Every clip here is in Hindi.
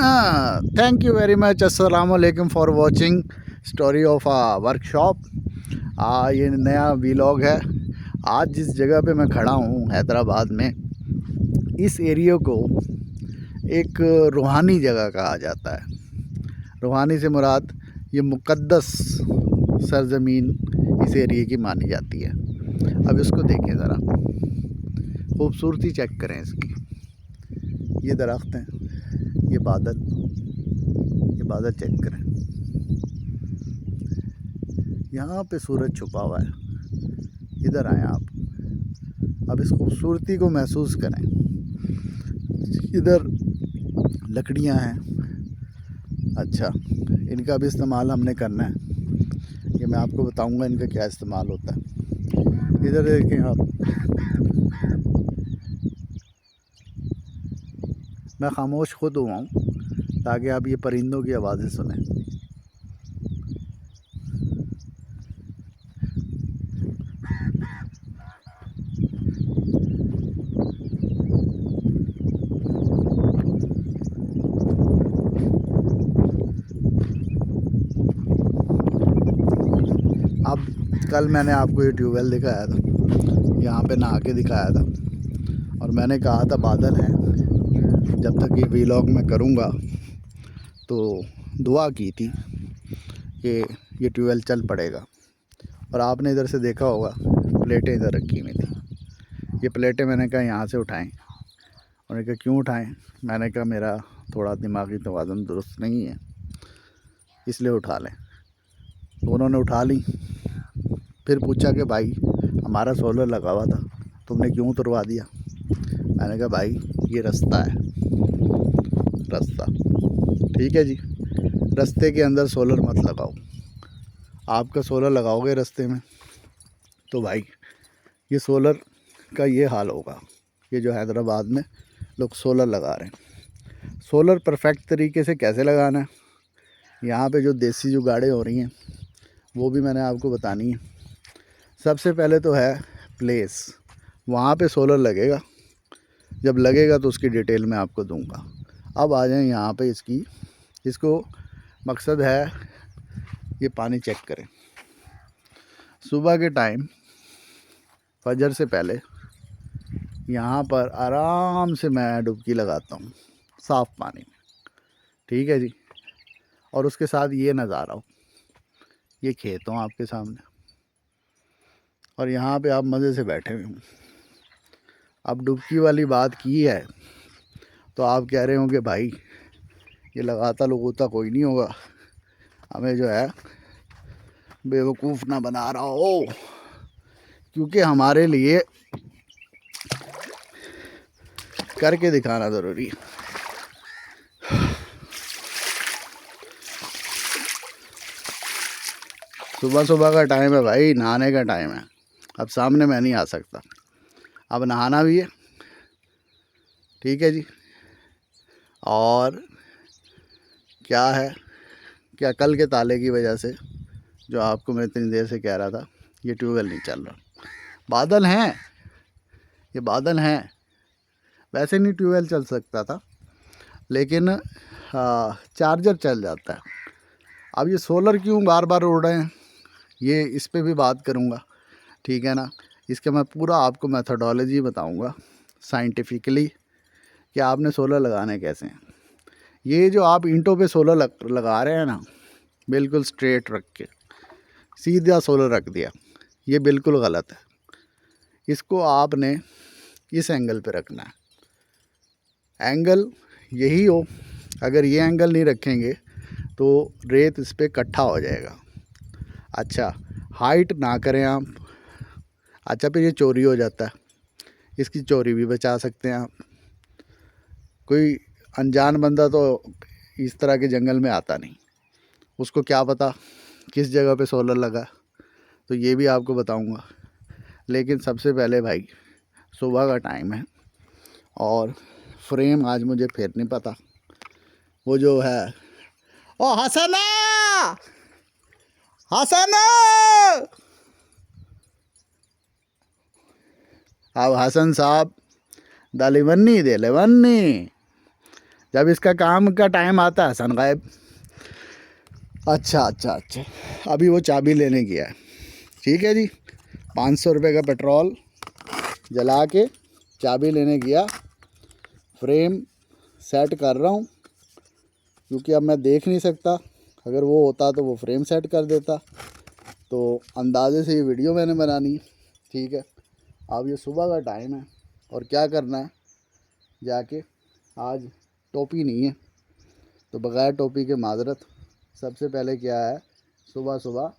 Thank you very much. अस्सलाम वालेकुम for watching story of a workshop. ये नया वीलॉग है। आज जिस जगह पे मैं खड़ा हूँ हैदराबाद में, इस एरिया को एक रूहानी जगह कहा जाता है। रूहानी से मुराद ये मुक़द्दस सरज़मीन इस एरिया की मानी जाती है। अब इसको देखें ज़रा, खूबसूरती चेक करें इसकी। ये दरख्त हैं, ये बादल चेक करें। यहाँ पे सूरज छुपा हुआ है। इधर आएँ आप, अब इस खूबसूरती को महसूस करें। इधर लकड़ियाँ हैं। अच्छा, इनका भी इस्तेमाल हमने करना है। ये मैं आपको बताऊंगा इनका क्या इस्तेमाल होता है। इधर देखें आप, मैं खामोश खुद हुआ हूँ ताकि आप ये परिंदों की आवाज़ें सुनें। अब कल मैंने आपको ये ट्यूबवेल दिखाया था, यहाँ पे नहा के दिखाया था, और मैंने कहा था बादल हैं। जब तक ये वीलॉग मैं करूँगा तो दुआ की थी कि ये ट्यूबवेल चल पड़ेगा। और आपने इधर से देखा होगा प्लेटें इधर रखी हुई थी। ये प्लेटें मैंने कहा यहाँ से उठाएं। उन्होंने कहा क्यों उठाएं? मैंने कहा मेरा थोड़ा दिमागी तवाज़ुन दुरुस्त नहीं है, इसलिए उठा लें। तो उन्होंने उठा ली। फिर पूछा कि भाई हमारा सोलर लगा हुआ था, तुमने क्यों उतरवा दिया? मैंने कहा भाई ये रास्ता है, रास्ता ठीक है जी, रास्ते के अंदर सोलर मत लगाओ। आपका सोलर लगाओगे रास्ते में तो भाई ये सोलर का ये हाल होगा। ये जो हैदराबाद में लोग सोलर लगा रहे हैं, सोलर परफेक्ट तरीके से कैसे लगाना है, यहाँ पे जो देसी जुगाड़ें हो रही हैं वो भी मैंने आपको बतानी है। सबसे पहले तो है प्लेस, वहाँ पे सोलर लगेगा। जब लगेगा तो उसकी डिटेल मैं आपको दूंगा। अब आ जाएं यहाँ पे, इसको मकसद है ये पानी चेक करें। सुबह के टाइम फजर से पहले यहाँ पर आराम से मैं डुबकी लगाता हूँ साफ़ पानी में, ठीक है जी। और उसके साथ ये नज़ारा हो, ये खेत हो आपके सामने, और यहाँ पे आप मज़े से बैठे हुए हों। अब डुबकी वाली बात की है तो आप कह रहे हो कि भाई ये लगाता लोगोता कोई नहीं होगा, हमें जो है बेवकूफ़ ना बना रहा हो, क्योंकि हमारे लिए करके दिखाना ज़रूरी है। सुबह सुबह का टाइम है भाई, नहाने का टाइम है। अब सामने मैं नहीं आ सकता, अब नहाना भी है, ठीक है जी। और क्या है, क्या कल के ताले की वजह से, जो आपको मैं इतनी देर से कह रहा था, ये ट्यूबवेल नहीं चल रहा। बादल हैं, ये बादल हैं, वैसे नहीं ट्यूबवेल चल सकता था, लेकिन चार्जर चल जाता है। अब ये सोलर क्यों बार बार उड़ रहे हैं, ये इस पे भी बात करूँगा, ठीक है ना। इसका मैं पूरा आपको मेथडोलॉजी बताऊँगा साइंटिफिकली कि आपने सोलर लगाने कैसे हैं। ये जो आप ईंटों पे सोलर लगा रहे हैं ना, बिल्कुल स्ट्रेट रख के सीधा सोलर रख दिया, ये बिल्कुल गलत है। इसको आपने इस एंगल पे रखना है, एंगल यही हो। अगर ये एंगल नहीं रखेंगे तो रेत इस पर इकट्ठा हो जाएगा। अच्छा, हाइट ना करें आप। अच्छा, फिर ये चोरी हो जाता है, इसकी चोरी भी बचा सकते हैं आप। कोई अनजान बंदा तो इस तरह के जंगल में आता नहीं, उसको क्या पता किस जगह पे सोलर लगा, तो ये भी आपको बताऊंगा। लेकिन सबसे पहले भाई सुबह का टाइम है, और फ्रेम आज मुझे फिर नहीं पता, वो जो है, ओ हसना, हसना, अब हसन साहब दाली बन्नी दे ले बन्नी, जब इसका काम का टाइम आता है हसन गायब। अच्छा, अभी वो चाबी लेने गया है। ठीक है जी, 500 रुपये का पेट्रोल जला के चाबी लेने गया। फ्रेम सेट कर रहा हूँ क्योंकि अब मैं देख नहीं सकता। अगर वो होता तो वो फ्रेम सेट कर देता, तो अंदाजे से ये वीडियो मैंने बनानी। ठीक है, अब ये सुबह का टाइम है और क्या करना है, जाके आज टोपी नहीं है तो बग़ैर टोपी के माजरत। सबसे पहले क्या है, सुबह सुबह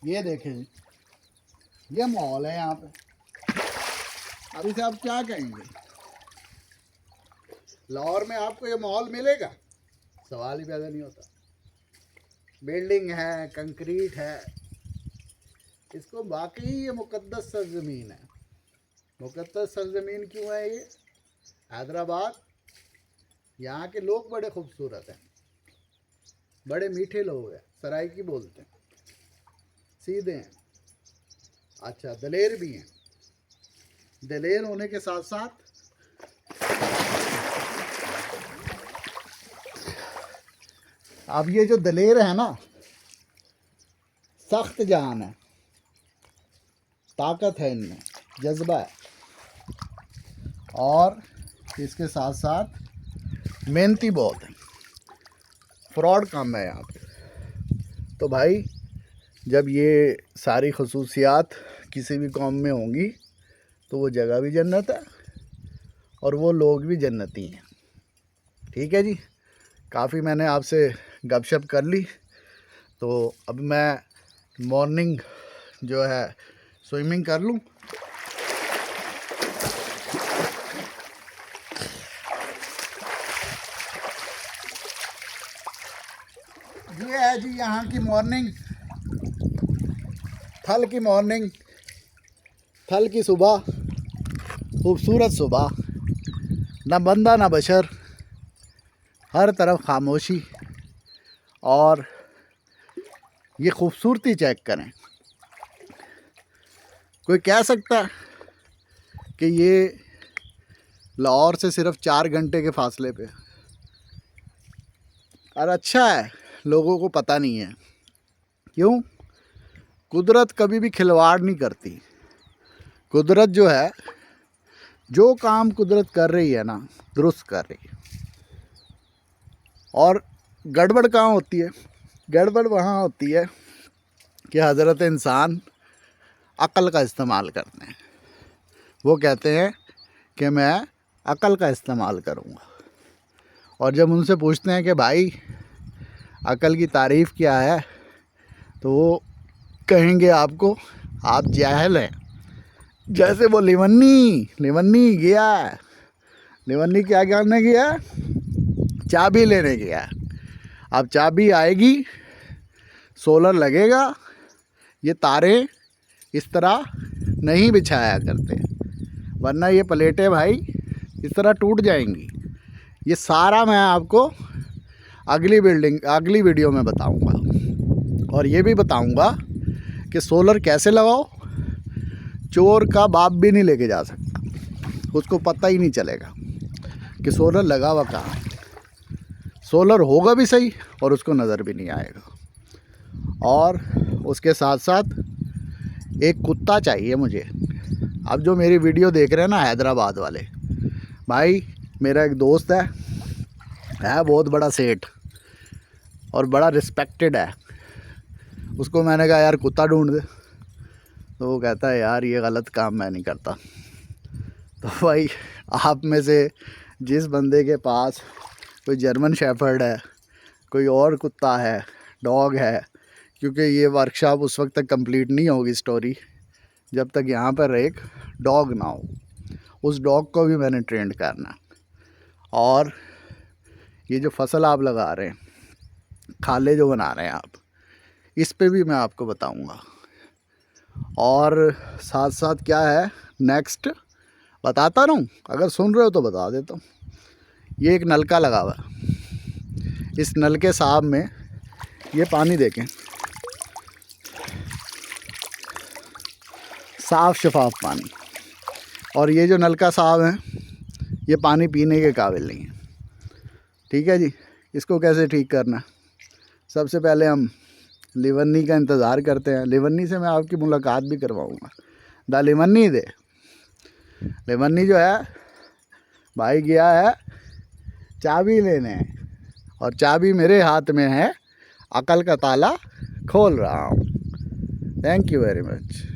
ये देखें जी, ये मॉल है यहाँ पे। अब इसे आप क्या कहेंगे, लाहौर में आपको ये मॉल मिलेगा? सवाल ही पैदा नहीं होता। बिल्डिंग है, कंक्रीट है, इसको वाकई ये मुक़द्दस सरज़मीन है। मुक़द्दस सरज़मीन क्यों है ये? हैदराबाद, यहाँ के लोग बड़े खूबसूरत हैं, बड़े मीठे लोग हैं, सराइकी बोलते हैं, सीधे हैं, अच्छा दलेर भी हैं। दलेर होने के साथ साथ अब ये जो दलेर है ना, सख्त जान है, ताकत है इनमें, जज्बा है, और इसके साथ साथ मेहनती बहुत है। फ्रॉड काम है यहाँ पे। तो भाई जब ये सारी खसूसियात किसी भी कौम में होंगी तो वो जगह भी जन्नत है और वो लोग भी जन्नती हैं। ठीक है जी, काफ़ी मैंने आपसे गपशप कर ली, तो अब मैं मॉर्निंग जो है स्विमिंग कर लूँ। ये है जी यहाँ की मॉर्निंग, थल की मॉर्निंग, थल की सुबह, खूबसूरत सुबह, ना बंदा ना बशर, हर तरफ खामोशी। और ये खूबसूरती चेक करें। कोई कह सकता है कि ये लाहौर से सिर्फ 4 घंटे के फासले पे, और अच्छा है लोगों को पता नहीं है। क्यों? कुदरत कभी भी खिलवाड़ नहीं करती। कुदरत जो है, जो काम कुदरत कर रही है ना, दुरुस्त कर रही है। और गड़बड़ कहाँ होती है? गड़बड़ वहाँ होती है कि हज़रत इंसान अक़ल का इस्तेमाल करते हैं। वो कहते हैं कि मैं अक़ल का इस्तेमाल करूँगा, और जब उनसे पूछते हैं कि भाई अक़ल की तारीफ़ क्या है, तो वो कहेंगे आपको आप जाहिल हैं। जैसे वो लिवन्नी गया, लिवन्नी क्या करने गया? चाबी लेने गया। अब चाबी आएगी, सोलर लगेगा, ये तारे इस तरह नहीं बिछाया करते, वरना ये प्लेटें भाई इस तरह टूट जाएंगी। ये सारा मैं आपको अगली वीडियो में बताऊंगा। और ये भी बताऊंगा कि सोलर कैसे लगाओ। चोर का बाप भी नहीं लेके जा सकता, उसको पता ही नहीं चलेगा कि सोलर लगा हुआ कहाँ। सोलर होगा भी सही और उसको नज़र भी नहीं आएगा। और उसके साथ साथ एक कुत्ता चाहिए मुझे। अब जो मेरी वीडियो देख रहे हैं ना हैदराबाद वाले भाई, मेरा एक दोस्त है बहुत बड़ा सेठ और बड़ा रिस्पेक्टेड है। उसको मैंने कहा यार कुत्ता ढूंढ दे, तो वो कहता है यार ये गलत काम मैं नहीं करता। तो भाई आप में से जिस बंदे के पास कोई जर्मन शेफर्ड है, कोई और कुत्ता है, डॉग है, क्योंकि ये वर्कशॉप उस वक्त तक कंप्लीट नहीं होगी स्टोरी जब तक यहाँ पर एक डॉग ना हो। उस डॉग को भी मैंने ट्रेंड करना। और ये जो फसल आप लगा रहे हैं, खाले जो बना रहे हैं आप, इस पे भी मैं आपको बताऊंगा। और साथ साथ क्या है नेक्स्ट बताता रहूँ, अगर सुन रहे हो तो बता देता हूँ। ये एक नलका लगा हुआ है, इस नलके साहब में ये पानी देखें, साफ़ शफाफ पानी। और ये जो नलका साहब हैं ये पानी पीने के काबिल नहीं है। ठीक है जी, इसको कैसे ठीक करना? सबसे पहले हम लिवन्नी का इंतज़ार करते हैं। लिवन्नी से मैं आपकी मुलाकात भी करवाऊँगा। द लिवन्नी दे लिवन्नी जो है भाई गया है चाबी लेने, और चाबी मेरे हाथ में है, अकल का ताला खोल रहा हूँ। Thank you very much.